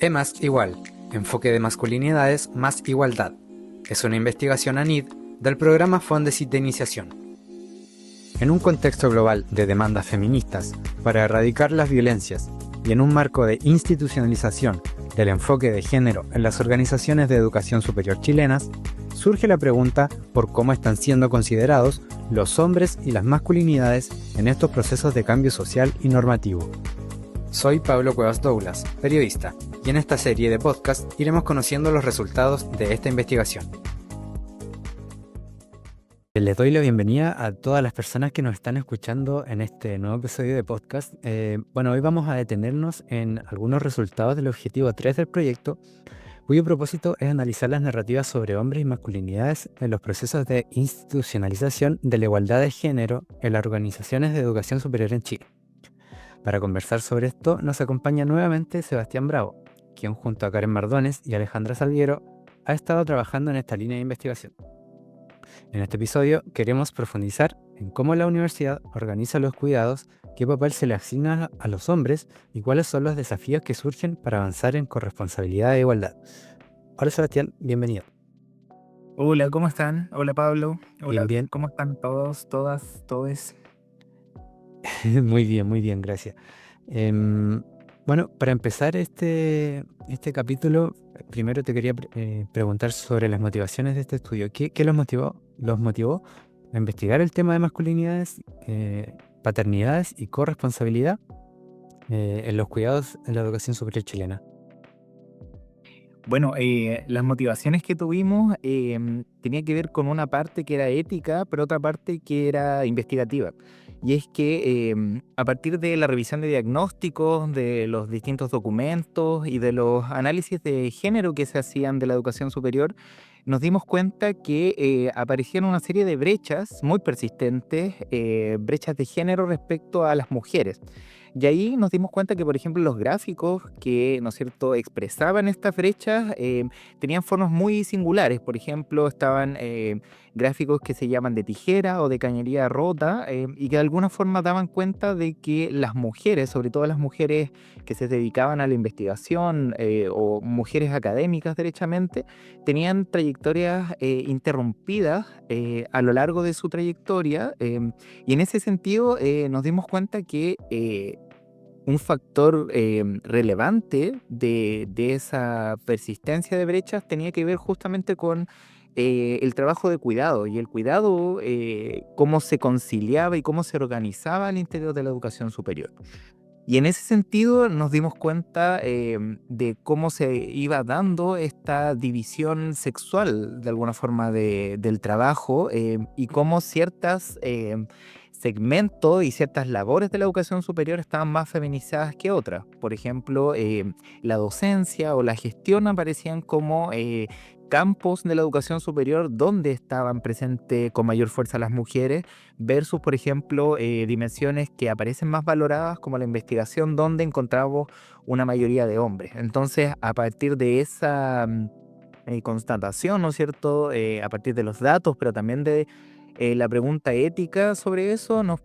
E más igual, enfoque de masculinidades más igualdad. Es una investigación ANID del programa Fondesit de Iniciación. En un contexto global de demandas feministas para erradicar las violencias y en un marco de institucionalización del enfoque de género en las organizaciones de educación superior chilenas, surge la pregunta por cómo están siendo considerados los hombres y las masculinidades en estos procesos de cambio social y normativo. Soy Pablo Cuevas Douglas, periodista, y en esta serie de podcast iremos conociendo los resultados de esta investigación. Les doy la bienvenida a todas las personas que nos están escuchando en este nuevo episodio de podcast. Hoy vamos a detenernos en algunos resultados del objetivo 3 del proyecto, cuyo propósito es analizar las narrativas sobre hombres y masculinidades en los procesos de institucionalización de la igualdad de género en las organizaciones de educación superior en Chile. Para conversar sobre esto nos acompaña nuevamente Sebastián Bravo, quien junto a Karen Mardones y Alejandra Salguero ha estado trabajando en esta línea de investigación. En este episodio queremos profundizar en cómo la universidad organiza los cuidados, qué papel se le asigna a los hombres y cuáles son los desafíos que surgen para avanzar en corresponsabilidad e igualdad. Hola Sebastián, bienvenido. Hola, ¿cómo están? Hola Pablo. Hola, Bien. ¿cómo están todos, todas, todes? Muy bien, gracias. Para empezar este capítulo, primero te quería preguntar sobre las motivaciones de este estudio. ¿Qué los motivó a investigar el tema de masculinidades, paternidades y corresponsabilidad en los cuidados en la educación superior chilena? Bueno, las motivaciones que tuvimos tenía que ver con una parte que era ética, pero otra parte que era investigativa. Y es que a partir de la revisión de diagnósticos, de los distintos documentos y de los análisis de género que se hacían de la educación superior, nos dimos cuenta que aparecían una serie de brechas muy persistentes, brechas de género respecto a las mujeres. Y ahí nos dimos cuenta que, por ejemplo, los gráficos que, ¿no es cierto?, expresaban estas brechas tenían formas muy singulares. Por ejemplo, estaban gráficos que se llaman de tijera o de cañería rota y que de alguna forma daban cuenta de que las mujeres, sobre todo las mujeres que se dedicaban a la investigación o mujeres académicas derechamente, tenían trayectorias interrumpidas a lo largo de su trayectoria y en ese sentido nos dimos cuenta que un factor relevante de esa persistencia de brechas tenía que ver justamente con el trabajo de cuidado y el cuidado, cómo se conciliaba y cómo se organizaba al interior de la educación superior. Y en ese sentido nos dimos cuenta de cómo se iba dando esta división sexual de alguna forma del trabajo y cómo ciertos segmentos y ciertas labores de la educación superior estaban más feminizadas que otras. Por ejemplo, la docencia o la gestión aparecían como campos de la educación superior donde estaban presentes con mayor fuerza las mujeres versus, por ejemplo, dimensiones que aparecen más valoradas como la investigación, donde encontramos una mayoría de hombres. Entonces, a partir de esa constatación, ¿no es cierto?, a partir de los datos, pero también de la pregunta ética sobre eso, nos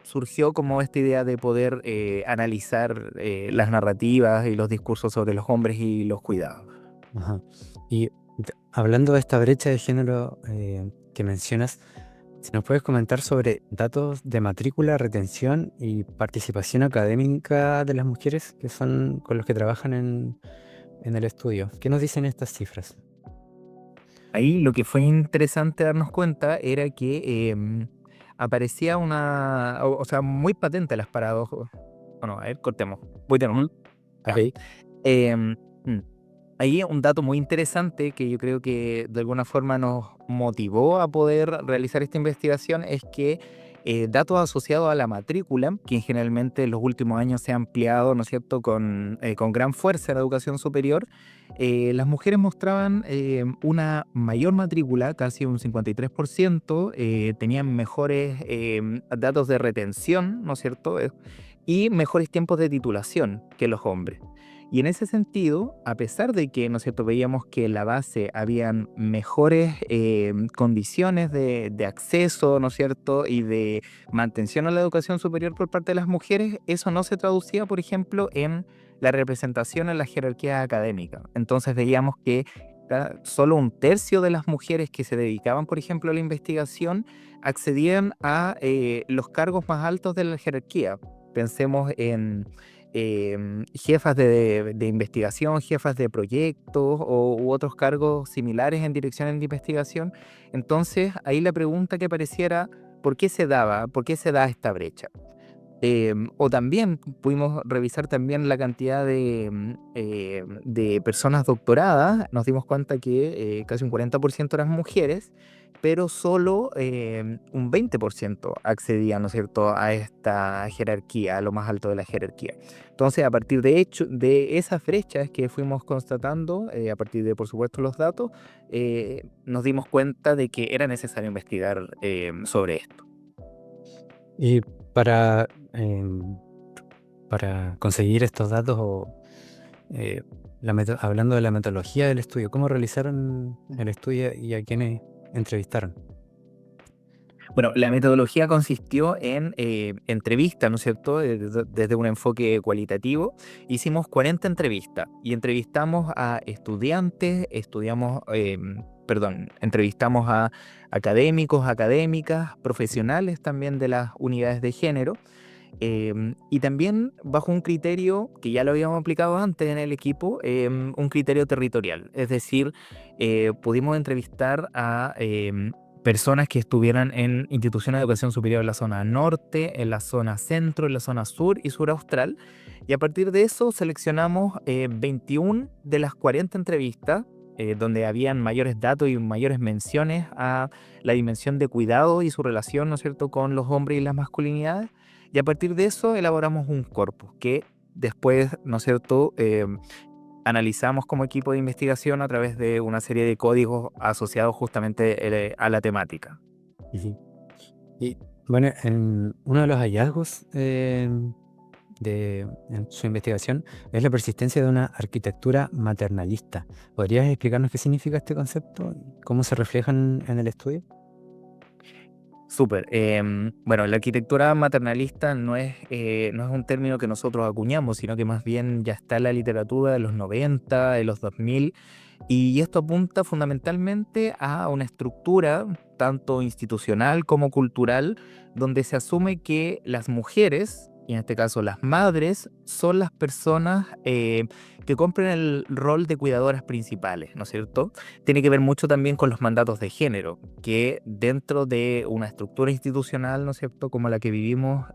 surgió como esta idea de poder analizar las narrativas y los discursos sobre los hombres y los cuidados. Ajá. Y hablando de esta brecha de género que mencionas, si nos puedes comentar sobre datos de matrícula, retención y participación académica de las mujeres que son con los que trabajan en el estudio. ¿Qué nos dicen estas cifras? Ahí lo que fue interesante darnos cuenta era que aparecía o sea, muy patente las paradojas. Bueno, a ver, cortemos. Voy de nuevo. Ok. Ya. Em, mm, Ahí un dato muy interesante que yo creo que de alguna forma nos motivó a poder realizar esta investigación es que datos asociados a la matrícula, que generalmente en los últimos años se ha ampliado, ¿no es cierto?, con gran fuerza en la educación superior, las mujeres mostraban una mayor matrícula, casi un 53%, tenían mejores datos de retención, ¿no es cierto?, y mejores tiempos de titulación que los hombres. Y en ese sentido, a pesar de que, ¿no es cierto?, veíamos que en la base habían mejores condiciones de acceso, ¿no es cierto?, y de mantención a la educación superior por parte de las mujeres, eso no se traducía, por ejemplo, en la representación en las jerarquías académicas. Entonces veíamos que solo un tercio de las mujeres que se dedicaban, por ejemplo, a la investigación, accedían a los cargos más altos de la jerarquía. Pensemos en jefas de investigación, jefas de proyectos u otros cargos similares en direcciones de investigación. Entonces, ahí la pregunta que pareciera, ¿por qué se daba? ¿Por qué se da esta brecha? O también pudimos revisar también la cantidad de personas doctoradas. Nos dimos cuenta que casi un 40% eran mujeres, pero solo un 20% accedían, ¿no es cierto?, a esta jerarquía, a lo más alto de la jerarquía. Entonces, a partir de esas brechas que fuimos constatando, a partir de, por supuesto, los datos, nos dimos cuenta de que era necesario investigar sobre esto. Y para, em, para conseguir estos datos eh, hablando de la metodología del estudio, ¿cómo realizaron el estudio y a quiénes entrevistaron? Bueno, la metodología consistió en entrevistas, ¿no es cierto? Desde un enfoque cualitativo. Hicimos 40 entrevistas y entrevistamos a estudiantes, entrevistamos a académicos, académicas, profesionales también de las unidades de género. Y también bajo un criterio que ya lo habíamos aplicado antes en el equipo, un criterio territorial. Es decir, pudimos entrevistar a personas que estuvieran en instituciones de educación superior en la zona norte, en la zona centro, en la zona sur y sur austral. Y a partir de eso seleccionamos 21 de las 40 entrevistas, donde habían mayores datos y mayores menciones a la dimensión de cuidado y su relación, ¿no es cierto?, con los hombres y las masculinidades. Y a partir de eso elaboramos un corpus que después, ¿no es cierto?, analizamos como equipo de investigación a través de una serie de códigos asociados justamente a la temática. Ujú. Y bueno, uno de los hallazgos en su investigación es la persistencia de una arquitectura maternalista. ¿Podrías explicarnos qué significa este concepto? ¿Cómo se reflejan en el estudio? Súper. Bueno, la arquitectura maternalista no es un término que nosotros acuñamos, sino que más bien ya está en la literatura de los 90, de los 2000, y esto apunta fundamentalmente a una estructura tanto institucional como cultural, donde se asume que las mujeres, y en este caso las madres, son las personas que cumplen el rol de cuidadoras principales, ¿no es cierto? Tiene que ver mucho también con los mandatos de género, que dentro de una estructura institucional, ¿no es cierto?, como la que vivimos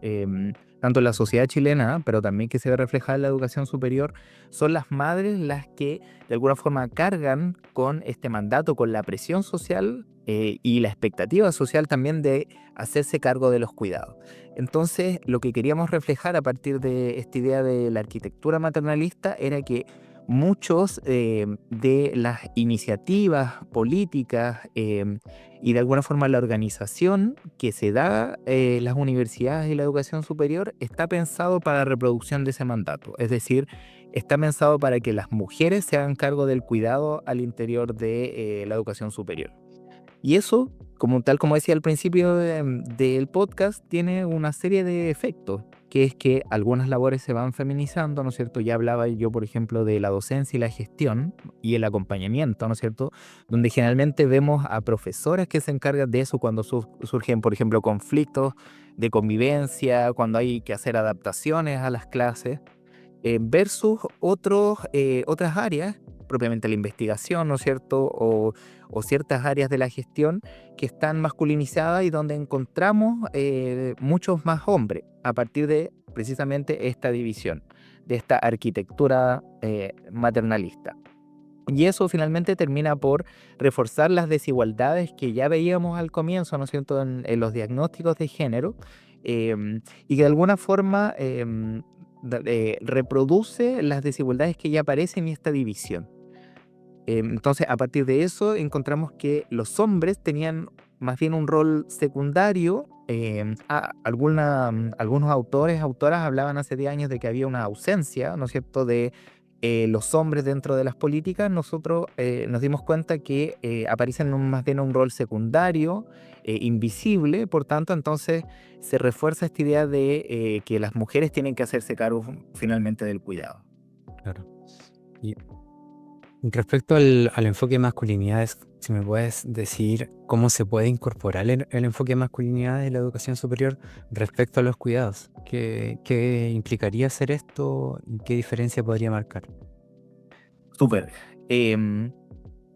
tanto en la sociedad chilena, pero también que se ve reflejada en la educación superior, son las madres las que de alguna forma cargan con este mandato, con la presión social y la expectativa social también de hacerse cargo de los cuidados. Entonces, lo que queríamos reflejar a partir de esta idea de la arquitectura maternalista era que muchos de las iniciativas políticas y de alguna forma la organización que se da en las universidades y la educación superior está pensado para la reproducción de ese mandato. Es decir, está pensado para que las mujeres se hagan cargo del cuidado al interior de la educación superior. Y eso, como decía al principio del podcast, tiene una serie de efectos, que es que algunas labores se van feminizando, ¿no es cierto? Ya hablaba yo, por ejemplo, de la docencia y la gestión y el acompañamiento, ¿no es cierto? Donde generalmente vemos a profesoras que se encargan de eso cuando surgen, por ejemplo, conflictos de convivencia, cuando hay que hacer adaptaciones a las clases versus otras áreas, propiamente la investigación, ¿no es cierto? O ciertas áreas de la gestión que están masculinizadas y donde encontramos muchos más hombres a partir de precisamente esta división, de esta arquitectura maternalista. Y eso finalmente termina por reforzar las desigualdades que ya veíamos al comienzo, ¿no es cierto?, en los diagnósticos de género, y que de alguna forma reproduce las desigualdades que ya aparecen en esta división. Entonces, a partir de eso, encontramos que los hombres tenían más bien un rol secundario. Algunos autores, autoras hablaban hace 10 años de que había una ausencia, ¿no es cierto?, de los hombres dentro de las políticas. Nosotros nos dimos cuenta que aparecen más bien un rol secundario, invisible. Por tanto, entonces se refuerza esta idea de que las mujeres tienen que hacerse cargo finalmente del cuidado. Claro. Y respecto al enfoque de masculinidades, si me puedes decir cómo se puede incorporar el enfoque de masculinidades en la educación superior respecto a los cuidados. ¿Qué implicaría hacer esto y qué diferencia podría marcar? Súper. Em,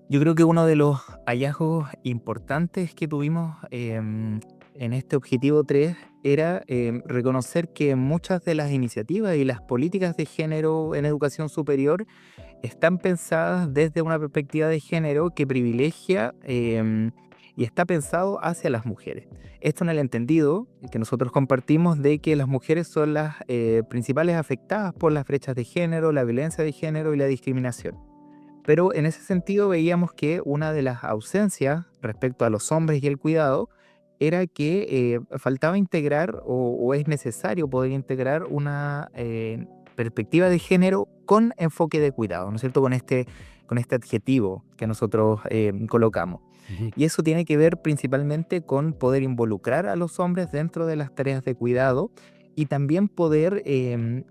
yo creo que uno de los hallazgos importantes que tuvimos en este objetivo 3 era reconocer que muchas de las iniciativas y las políticas de género en educación superior están pensadas desde una perspectiva de género que privilegia y está pensado hacia las mujeres. Esto en el entendido que nosotros compartimos de que las mujeres son las principales afectadas por las brechas de género, la violencia de género y la discriminación. Pero en ese sentido veíamos que una de las ausencias respecto a los hombres y el cuidado era que faltaba integrar o es necesario poder integrar una perspectiva de género con enfoque de cuidado, ¿no es cierto? Con este adjetivo que nosotros colocamos. Ujú. Y eso tiene que ver principalmente con poder involucrar a los hombres dentro de las tareas de cuidado y también poder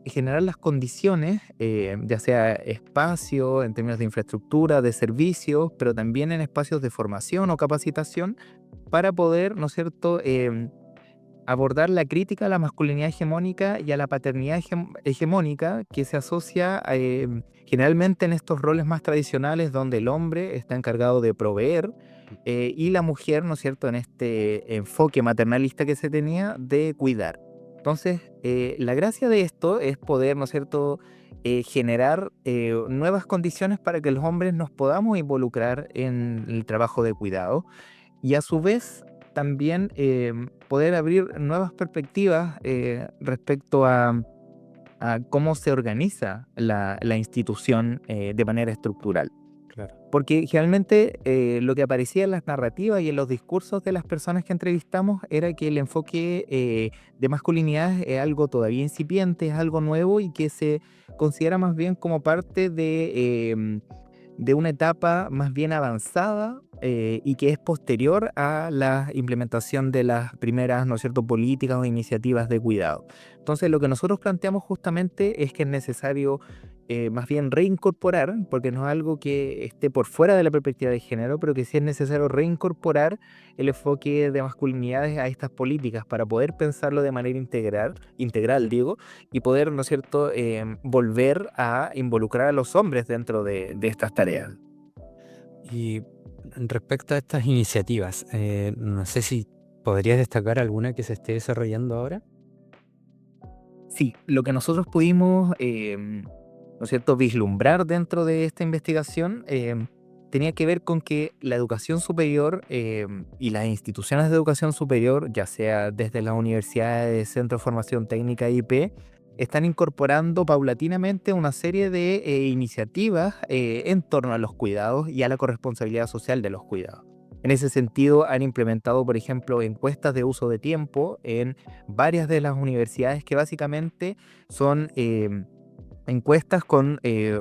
generar las condiciones, ya sea espacio, en términos de infraestructura, de servicios, pero también en espacios de formación o capacitación, para poder, ¿no es cierto?, abordar la crítica a la masculinidad hegemónica y a la paternidad hegemónica que se asocia generalmente en estos roles más tradicionales donde el hombre está encargado de proveer y la mujer, ¿no es cierto?, en este enfoque maternalista que se tenía de cuidar. Entonces, la gracia de esto es poder, ¿no es cierto?, generar nuevas condiciones para que los hombres nos podamos involucrar en el trabajo de cuidado y a su vez también poder abrir nuevas perspectivas respecto a cómo se organiza la institución de manera estructural. Claro. Porque generalmente lo que aparecía en las narrativas y en los discursos de las personas que entrevistamos era que el enfoque de masculinidad es algo todavía incipiente, es algo nuevo y que se considera más bien como parte de una etapa más bien avanzada y que es posterior a la implementación de las primeras, ¿no es cierto?, políticas o iniciativas de cuidado. Entonces, lo que nosotros planteamos justamente es que es necesario más bien reincorporar, porque no es algo que esté por fuera de la perspectiva de género, pero que sí es necesario reincorporar el enfoque de masculinidades a estas políticas para poder pensarlo de manera integral digo, y poder, ¿no es cierto?, volver a involucrar a los hombres dentro de estas tareas. Y respecto a estas iniciativas, no sé si podrías destacar alguna que se esté desarrollando ahora. Sí, lo que nosotros pudimos, ¿no es cierto?, vislumbrar dentro de esta investigación tenía que ver con que la educación superior y las instituciones de educación superior, ya sea desde las universidades, centros de formación técnica IP, están incorporando paulatinamente una serie de iniciativas en torno a los cuidados y a la corresponsabilidad social de los cuidados. En ese sentido, han implementado, por ejemplo, encuestas de uso de tiempo en varias de las universidades que básicamente son encuestas con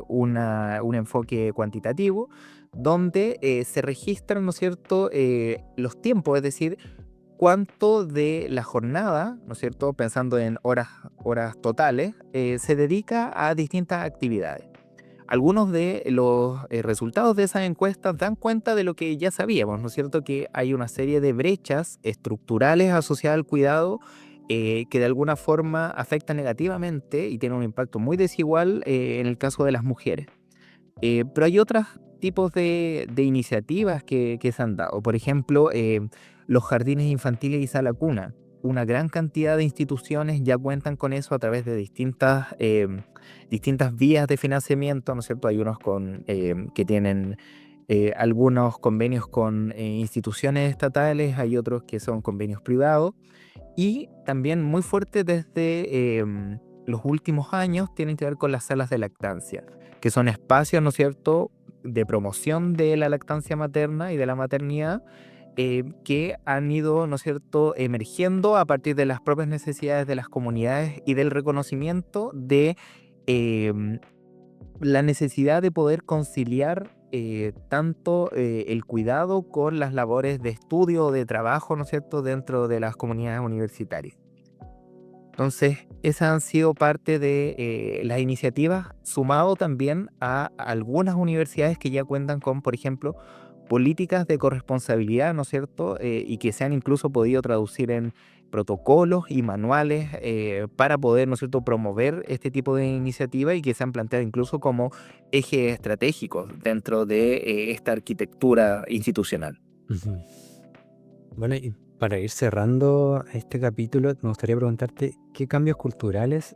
un enfoque cuantitativo donde se registran, ¿no es cierto?, los tiempos, es decir, cuánto de la jornada, ¿no es cierto?, pensando en horas totales, se dedica a distintas actividades. Algunos de los resultados de esas encuestas dan cuenta de lo que ya sabíamos, ¿no es cierto? Que hay una serie de brechas estructurales asociadas al cuidado que de alguna forma afectan negativamente y tienen un impacto muy desigual en el caso de las mujeres. Pero hay otros tipos de iniciativas que se han dado. Por ejemplo, los jardines infantiles y sala cuna. Una gran cantidad de instituciones ya cuentan con eso a través de distintas vías de financiamiento, ¿no es cierto? Hay unos que tienen algunos convenios con instituciones estatales, hay otros que son convenios privados y también muy fuerte desde los últimos años tienen que ver con las salas de lactancia, que son espacios, ¿no es cierto?, de promoción de la lactancia materna y de la maternidad que han ido, ¿no es cierto?, emergiendo a partir de las propias necesidades de las comunidades y del reconocimiento de em, la necesidad de poder conciliar tanto el cuidado con las labores de estudio o de trabajo, ¿no es cierto?, dentro de las comunidades universitarias. Entonces, esas han sido parte de las iniciativas, sumado también a algunas universidades que ya cuentan con, por ejemplo, políticas de corresponsabilidad, ¿no es cierto? Y que se han incluso podido traducir en protocolos y manuales para poder, ¿no es cierto?, promover este tipo de iniciativas y que se han planteado incluso como ejes estratégicos dentro de esta arquitectura institucional. Ujú. Bueno, y para ir cerrando este capítulo, me gustaría preguntarte qué cambios culturales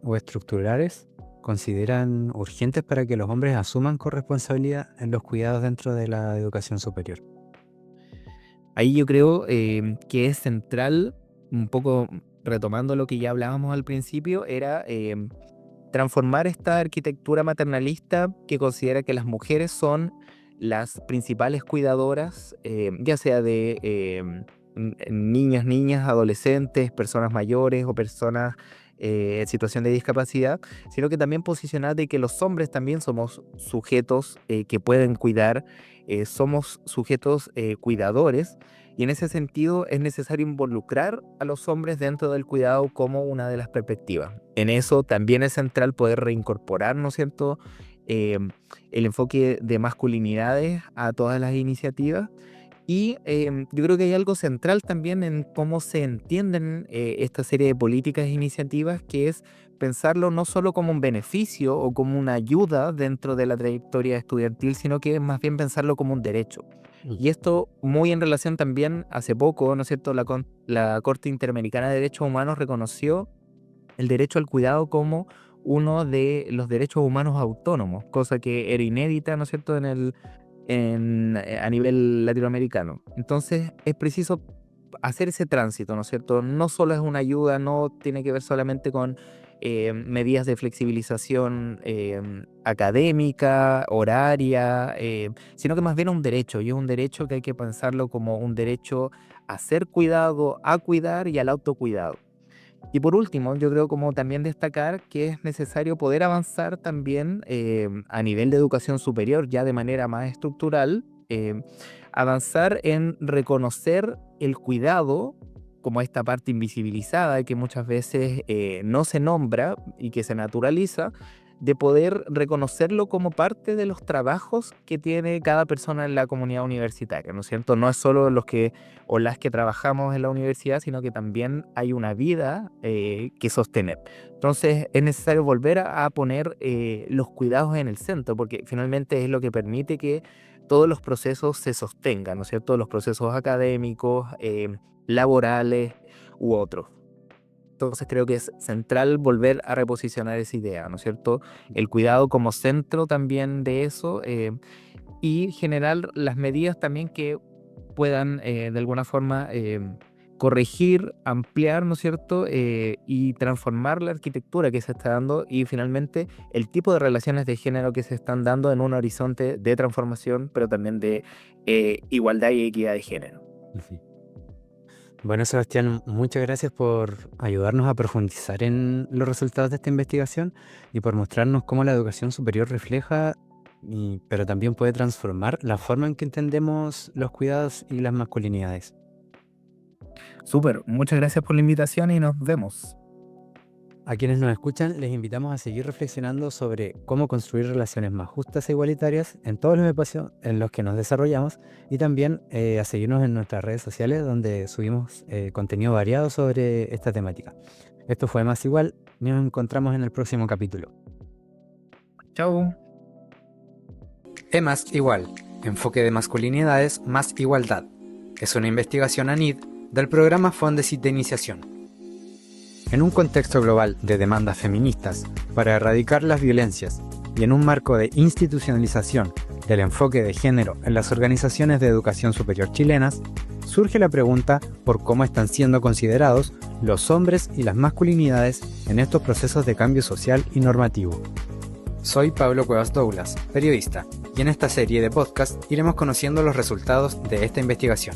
o estructurales consideran urgentes para que los hombres asuman corresponsabilidad en los cuidados dentro de la educación superior. Ahí yo creo que es central, un poco retomando lo que ya hablábamos al principio, era transformar esta arquitectura maternalista que considera que las mujeres son las principales cuidadoras, ya sea de niñas, adolescentes, personas mayores o personas en situación de discapacidad, sino que también posicionar de que los hombres también somos sujetos que pueden cuidar, somos sujetos cuidadores, y en ese sentido es necesario involucrar a los hombres dentro del cuidado como una de las perspectivas. En eso también es central poder reincorporar, ¿no es cierto?, Eh, el enfoque de masculinidades a todas las iniciativas. Y yo creo que hay algo central también en cómo se entienden esta serie de políticas e iniciativas, que es pensarlo no solo como un beneficio o como una ayuda dentro de la trayectoria estudiantil, sino que más bien pensarlo como un derecho. Mm. Y esto muy en relación también, hace poco, ¿no es cierto?, la Corte Interamericana de Derechos Humanos reconoció el derecho al cuidado como uno de los derechos humanos autónomos, cosa que era inédita, ¿no es cierto?, a nivel latinoamericano. Entonces es preciso hacer ese tránsito, ¿no es cierto? No solo es una ayuda, no tiene que ver solamente con medidas de flexibilización académica, horaria, sino que más bien un derecho, y es un derecho que hay que pensarlo como un derecho a ser cuidado, a cuidar y al autocuidado. Y por último, yo creo como también destacar que es necesario poder avanzar también a nivel de educación superior, ya de manera más estructural, avanzar en reconocer el cuidado como esta parte invisibilizada que muchas veces no se nombra y que se naturaliza, de poder reconocerlo como parte de los trabajos que tiene cada persona en la comunidad universitaria, ¿no es cierto? No es solo los que o las que trabajamos en la universidad, sino que también hay una vida que sostener. Entonces es necesario volver a poner los cuidados en el centro, porque finalmente es lo que permite que todos los procesos se sostengan, ¿no es cierto? Los procesos académicos, laborales u otros. Entonces creo que es central volver a reposicionar esa idea, ¿no es cierto? El cuidado como centro también de eso, y generar las medidas también que puedan de alguna forma corregir, ampliar, ¿no es cierto? Y transformar la arquitectura que se está dando y finalmente el tipo de relaciones de género que se están dando en un horizonte de transformación, pero también de igualdad y equidad de género. Ujú. Bueno, Sebastián, muchas gracias por ayudarnos a profundizar en los resultados de esta investigación y por mostrarnos cómo la educación superior refleja, pero también puede transformar la forma en que entendemos los cuidados y las masculinidades. Súper, muchas gracias por la invitación y nos vemos. A quienes nos escuchan, les invitamos a seguir reflexionando sobre cómo construir relaciones más justas e igualitarias en todos los espacios en los que nos desarrollamos y también a seguirnos en nuestras redes sociales donde subimos contenido variado sobre esta temática. Esto fue Más Igual, nos encontramos en el próximo capítulo. Chao. Más Igual, enfoque de masculinidades más igualdad. Es una investigación ANID del programa Fondesit de Iniciación. En un contexto global de demandas feministas para erradicar las violencias y en un marco de institucionalización del enfoque de género en las organizaciones de educación superior chilenas, surge la pregunta por cómo están siendo considerados los hombres y las masculinidades en estos procesos de cambio social y normativo. Soy Pablo Cuevas Douglas, periodista, y en esta serie de podcast iremos conociendo los resultados de esta investigación.